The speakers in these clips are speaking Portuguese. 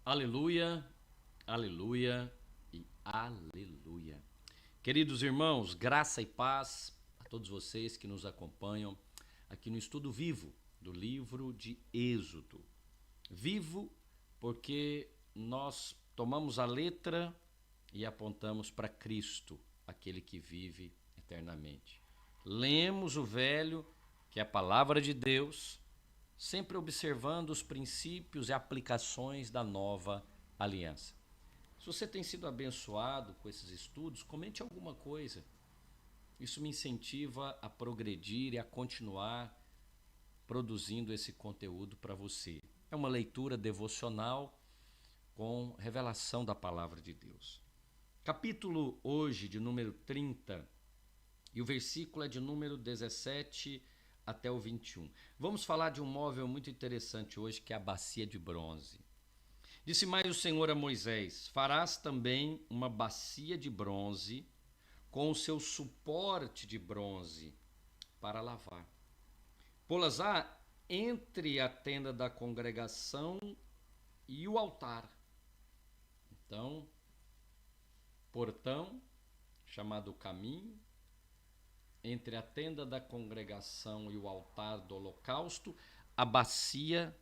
Aleluia, aleluia e aleluia. Queridos irmãos, graça e paz a todos vocês que nos acompanham aqui no estudo vivo do livro de Êxodo. Vivo porque nós tomamos a letra e apontamos para Cristo, aquele que vive eternamente. Lemos o velho, que é a palavra de Deus, sempre observando os princípios e aplicações da nova aliança. Se você tem sido abençoado com esses estudos, comente alguma coisa. Isso me incentiva a progredir e a continuar produzindo esse conteúdo para você. É uma leitura devocional com revelação da palavra de Deus. Capítulo hoje de número 30 e o versículo é de número 17 até o 21. Vamos falar de um móvel muito interessante hoje, que é a bacia de bronze. Disse mais o Senhor a Moisés: farás também uma bacia de bronze com o seu suporte de bronze para lavar. Pô-las-á entre a tenda da congregação e o altar. Então, portão, chamado caminho, entre a tenda da congregação e o altar do holocausto, a bacia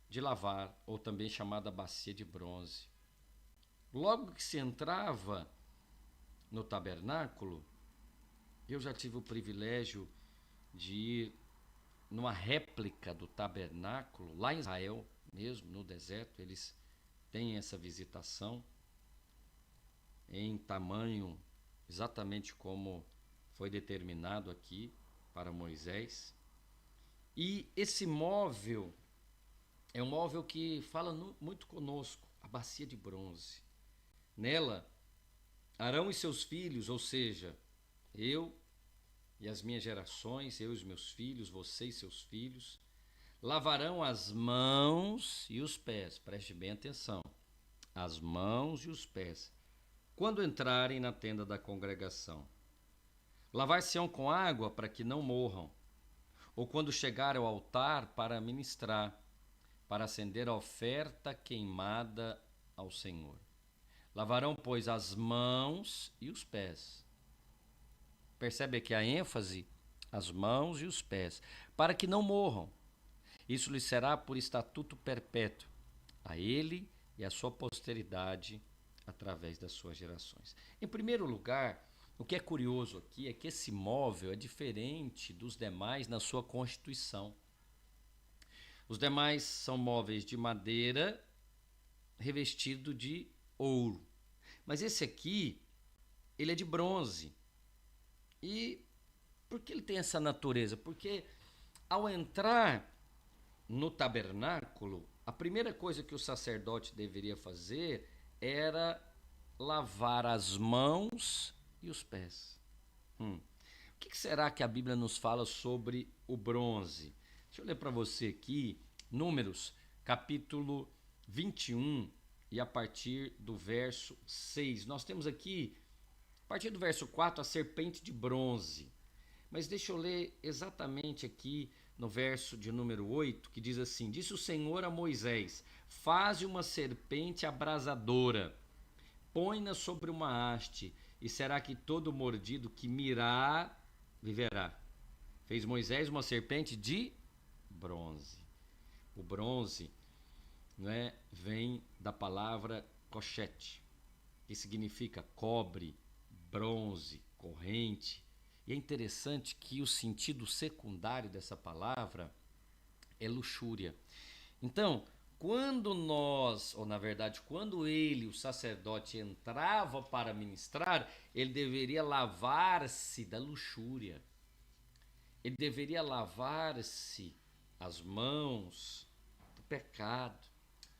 de lavar, ou também chamada bacia de bronze. Logo que se entrava no tabernáculo, eu já tive o privilégio de ir numa réplica do tabernáculo, lá em Israel mesmo, no deserto, eles têm essa visitação em tamanho exatamente como foi determinado aqui para Moisés. E esse móvel é um móvel que fala muito conosco, a bacia de bronze. Nela, Arão e seus filhos, ou seja, eu e as minhas gerações, eu e os meus filhos, você e seus filhos, lavarão as mãos e os pés. Preste bem atenção. As mãos e os pés, quando entrarem na tenda da congregação. Lavar-se-ão com água para que não morram, ou quando chegar ao altar para ministrar, para acender a oferta queimada ao Senhor. Lavarão, pois, as mãos e os pés. Percebe aqui a ênfase? As mãos e os pés, para que não morram. Isso lhe será por estatuto perpétuo, a ele e a sua posteridade, através das suas gerações. Em primeiro lugar, o que é curioso aqui é que esse móvel é diferente dos demais na sua constituição. Os demais são móveis de madeira revestido de ouro. Mas esse aqui, ele é de bronze. E por que ele tem essa natureza? Porque ao entrar no tabernáculo, a primeira coisa que o sacerdote deveria fazer era lavar as mãos e os pés. O que será que a Bíblia nos fala sobre o bronze? Deixa eu ler para você aqui, Números, capítulo 21, e a partir do verso 6. Nós temos aqui, a partir do verso 4, a serpente de bronze. Mas deixa eu ler exatamente aqui no verso de número 8, que diz assim: disse o Senhor a Moisés: faze uma serpente abrasadora, põe-na sobre uma haste, e será que todo mordido que mirar viverá. Fez Moisés uma serpente de bronze. O bronze, vem da palavra cochete, que significa cobre, bronze, corrente. E é interessante que o sentido secundário dessa palavra é luxúria. Então, quando quando ele, o sacerdote, entrava para ministrar, ele deveria lavar-se da luxúria. Ele deveria lavar-se as mãos do pecado,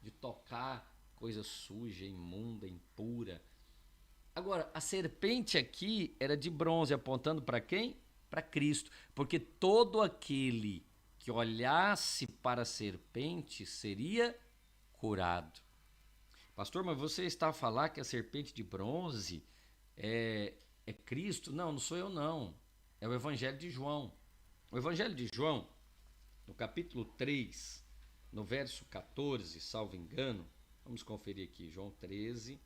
de tocar coisa suja, imunda, impura. Agora, a serpente aqui era de bronze, apontando para quem? Para Cristo, porque todo aquele que olhasse para a serpente seria curado. Pastor, mas você está a falar que a serpente de bronze é Cristo? Não, não sou eu não. É o Evangelho de João. O Evangelho de João, no capítulo 3, no verso 14, salvo engano, Vamos conferir aqui, João 13,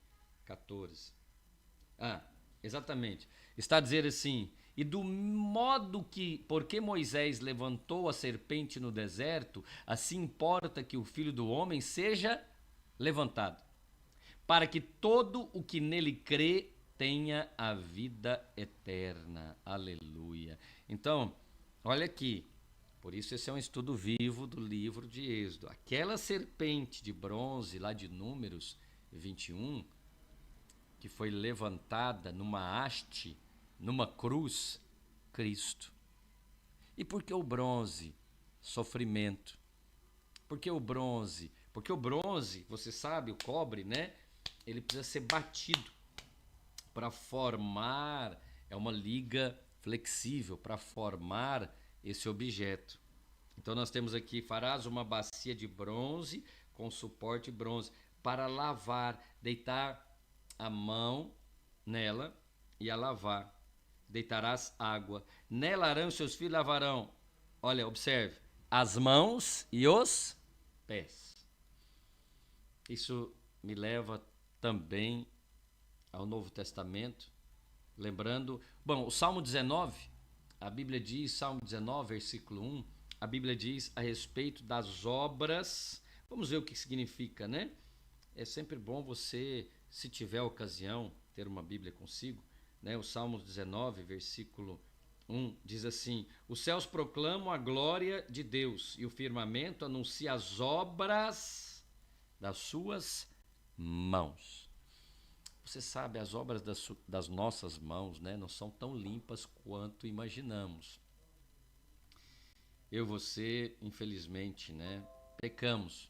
14. Ah, exatamente. Está a dizer assim: e do modo que, porque Moisés levantou a serpente no deserto, assim importa que o Filho do Homem seja levantado, para que todo o que nele crê tenha a vida eterna. Aleluia. Então, olha aqui. Por isso esse é um estudo vivo do livro de Êxodo. Aquela serpente de bronze lá de Números 21, que foi levantada numa haste, numa cruz, Cristo. E por que o bronze? Sofrimento. Por que o bronze? Porque o bronze, você sabe, o cobre, né? Ele precisa ser batido para formar, é uma liga flexível para formar esse objeto. Então nós temos aqui: farás uma bacia de bronze com suporte bronze para lavar, deitar a mão nela e a lavar. Deitarás água. Nela Arão e seus filhos lavarão. Olha, observe, as mãos e os pés. Isso me leva também ao Novo Testamento, lembrando, bom, o Salmo 19, a Bíblia diz, Salmo 19, versículo 1, a Bíblia diz a respeito das obras. Vamos ver o que significa, né? É sempre bom você, se tiver ocasião, ter uma Bíblia consigo, né? O Salmo 19, versículo 1, diz assim: os céus proclamam a glória de Deus e o firmamento anuncia as obras das suas mãos. Você sabe, as obras das nossas mãos, né, não são tão limpas quanto imaginamos. Eu e você, infelizmente, né, pecamos.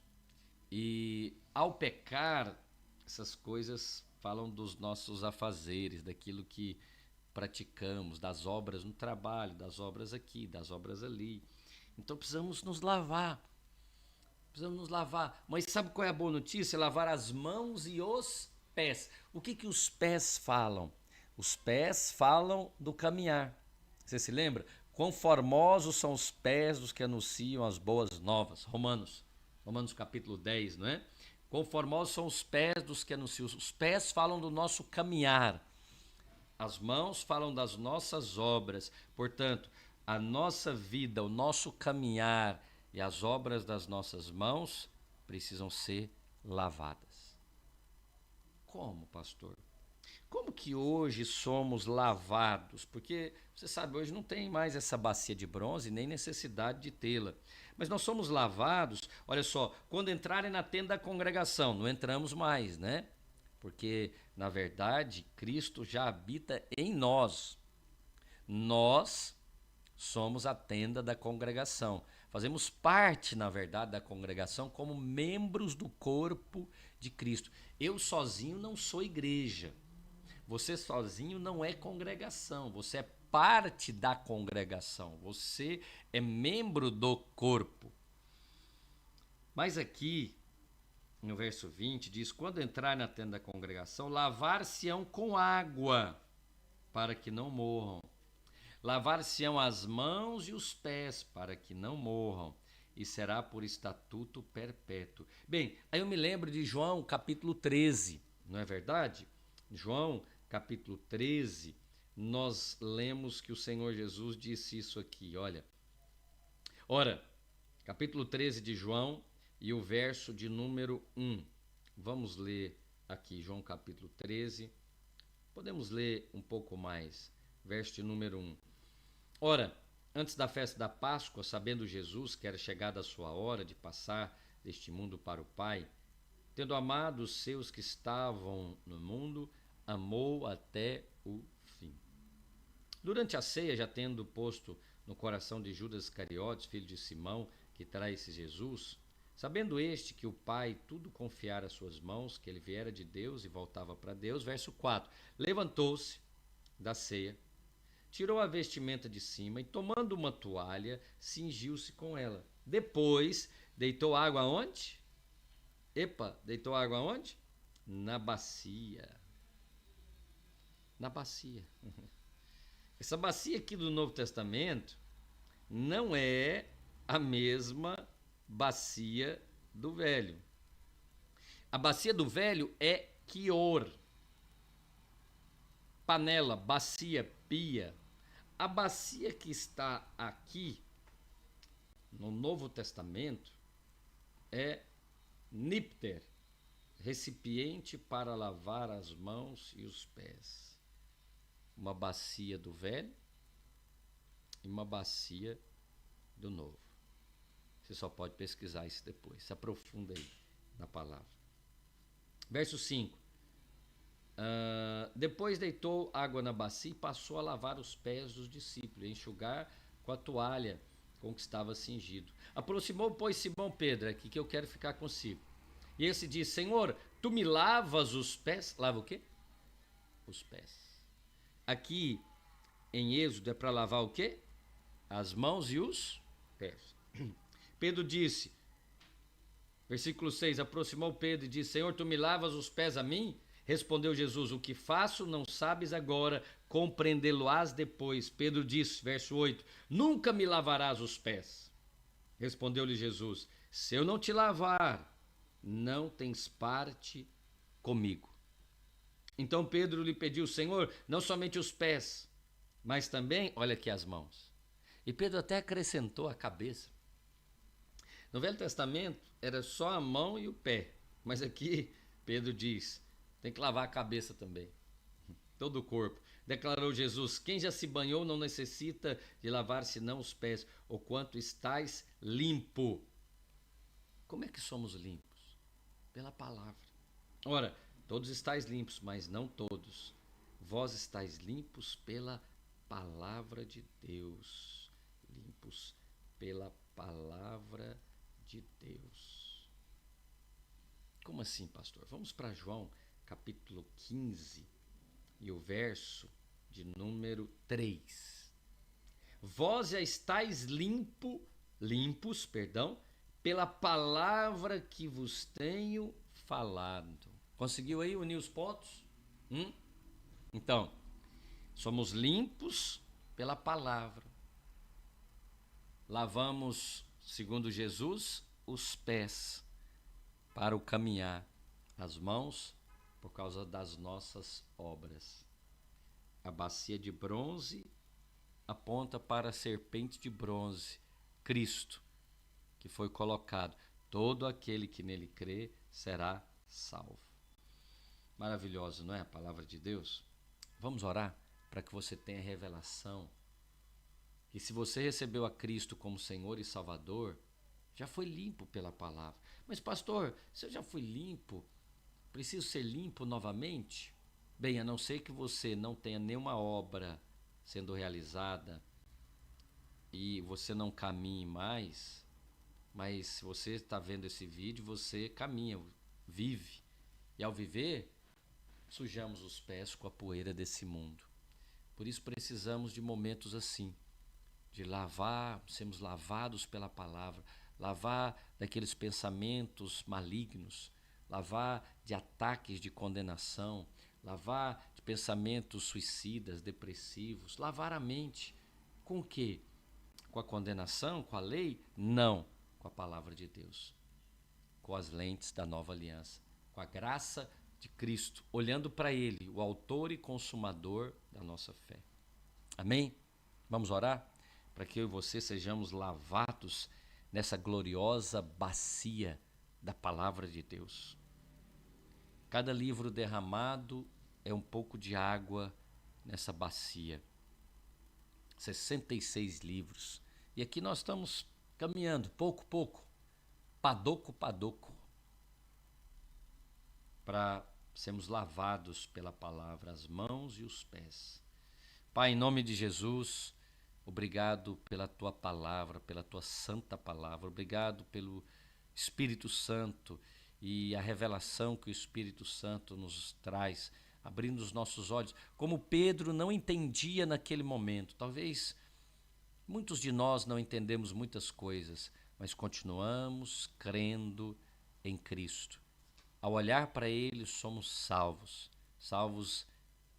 E ao pecar, essas coisas falam dos nossos afazeres, daquilo que praticamos, das obras no trabalho, das obras aqui, das obras ali. Então precisamos nos lavar. Precisamos nos lavar. Mas sabe qual é a boa notícia? Lavar as mãos e os pés. O que os pés falam? Os pés falam do caminhar. Você se lembra? Quão formosos são os pés dos que anunciam as boas novas. Romanos capítulo 10, não é? Quão formosos são os pés dos que anunciam. Os pés falam do nosso caminhar. As mãos falam das nossas obras. Portanto, a nossa vida, o nosso caminhar e as obras das nossas mãos precisam ser lavadas. Como, pastor? Como que hoje somos lavados? Porque, você sabe, hoje não tem mais essa bacia de bronze, nem necessidade de tê-la. Mas nós somos lavados, olha só, quando entrarem na tenda da congregação, não entramos mais, né? Porque, na verdade, Cristo já habita em nós. Nós somos a tenda da congregação. Fazemos parte, na verdade, da congregação como membros do corpo de Cristo. Eu sozinho não sou igreja. Você sozinho não é congregação. Você é parte da congregação. Você é membro do corpo. Mas aqui, no verso 20, diz: quando entrar na tenda da congregação, lavar-se-ão com água, para que não morram. Lavar-se-ão as mãos e os pés, para que não morram, e será por estatuto perpétuo. Bem, aí eu me lembro de João capítulo 13, não é verdade? João capítulo 13, nós lemos que o Senhor Jesus disse isso aqui, olha. Ora, capítulo 13 de João e o verso de número 1. Vamos ler aqui, João capítulo 13. Podemos ler um pouco mais, verso de número 1. Ora, antes da festa da Páscoa, sabendo Jesus que era chegada a sua hora de passar deste mundo para o Pai, tendo amado os seus que estavam no mundo, amou até o fim. Durante a ceia, já tendo posto no coração de Judas Iscariotes, filho de Simão, que traísse Jesus, sabendo este que o Pai tudo confiara às suas mãos, que ele viera de Deus e voltava para Deus, verso 4, levantou-se da ceia, tirou a vestimenta de cima e, tomando uma toalha, cingiu-se com ela. Depois, deitou água onde? Deitou água onde? Na bacia. Na bacia. Essa bacia aqui do Novo Testamento não é a mesma bacia do Velho. A bacia do velho é quior. Panela, bacia, pia. A bacia que está aqui no Novo Testamento é nípter, recipiente para lavar as mãos e os pés. Uma bacia do velho e uma bacia do novo. Você só pode pesquisar isso depois. Se aprofunda aí na palavra. Verso 5. Depois deitou água na bacia e passou a lavar os pés dos discípulos, e enxugar com a toalha com que estava cingido. Aproximou, pois, Simão Pedro, aqui que eu quero ficar consigo. E esse disse: Senhor, tu me lavas os pés? Lava o quê? Os pés. Aqui em Êxodo é para lavar o quê? As mãos e os pés. Pedro disse, versículo 6, aproximou Pedro e disse: Senhor, tu me lavas os pés a mim? Respondeu Jesus: o que faço não sabes agora, compreendê-lo-ás depois. Pedro disse, verso 8, nunca me lavarás os pés. Respondeu-lhe Jesus: se eu não te lavar, não tens parte comigo. Então Pedro lhe pediu: Senhor, não somente os pés, mas também, olha aqui, as mãos. E Pedro até acrescentou a cabeça. No Velho Testamento era só a mão e o pé, mas aqui Pedro diz: tem que lavar a cabeça também, todo o corpo. Declarou Jesus: quem já se banhou não necessita de lavar senão os pés, o quanto estais limpo. Como é que somos limpos? Pela palavra. Ora, todos estáis limpos, mas não todos. Vós estáis limpos pela palavra de Deus. Limpos pela palavra de Deus. Como assim, pastor? Vamos para João, capítulo 15, e o verso de número 3. Vós já estáis limpos, pela palavra que vos tenho falado. Conseguiu aí unir os pontos? Então, somos limpos pela palavra. Lavamos, segundo Jesus, os pés para o caminhar, as mãos por causa das nossas obras. A bacia de bronze aponta para a serpente de bronze, Cristo, que foi colocado. Todo aquele que nele crê será salvo. Maravilhoso, não é a palavra de Deus? Vamos orar para que você tenha revelação. E se você recebeu a Cristo como Senhor e Salvador, já foi limpo pela palavra. Mas pastor, se eu já fui limpo, preciso ser limpo novamente? Bem, a não ser que você não tenha nenhuma obra sendo realizada e você não caminhe mais, mas se você está vendo esse vídeo, você caminha, vive. E ao viver, sujamos os pés com a poeira desse mundo. Por isso precisamos de momentos assim, de lavar, sermos lavados pela palavra, lavar daqueles pensamentos malignos, lavar de ataques de condenação, lavar de pensamentos suicidas, depressivos, lavar a mente. Com o quê? Com a condenação, com a lei? Não, com a palavra de Deus, com as lentes da nova aliança, com a graça de Cristo, olhando para Ele, o autor e consumador da nossa fé. Amém? Vamos orar? Para que eu e você sejamos lavados nessa gloriosa bacia da palavra de Deus. Cada livro derramado é um pouco de água nessa bacia. 66 livros. E aqui nós estamos caminhando, pouco, padoco, para sermos lavados pela palavra, as mãos e os pés. Pai, em nome de Jesus, obrigado pela tua palavra, pela tua santa palavra. Obrigado pelo Espírito Santo e a revelação que o Espírito Santo nos traz, abrindo os nossos olhos, como Pedro não entendia naquele momento. Talvez muitos de nós não entendemos muitas coisas, mas continuamos crendo em Cristo. Ao olhar para Ele, somos salvos, salvos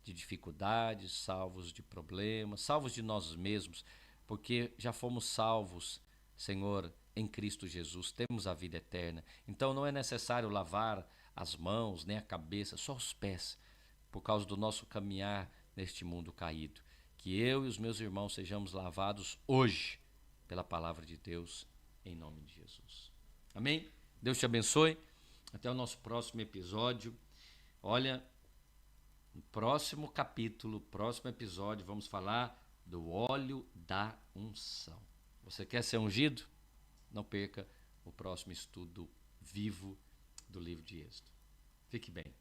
de dificuldades, salvos de problemas, salvos de nós mesmos, porque já fomos salvos, Senhor, em Cristo Jesus, temos a vida eterna. Então não é necessário lavar as mãos, nem a cabeça, só os pés, por causa do nosso caminhar neste mundo caído. Que eu e os meus irmãos sejamos lavados hoje pela palavra de Deus, em nome de Jesus. Amém? Deus te abençoe. Até o nosso próximo episódio. Olha, no próximo capítulo, próximo episódio, vamos falar do óleo da unção. Você quer ser ungido? Não perca o próximo estudo vivo do livro de Êxodo. Fique bem.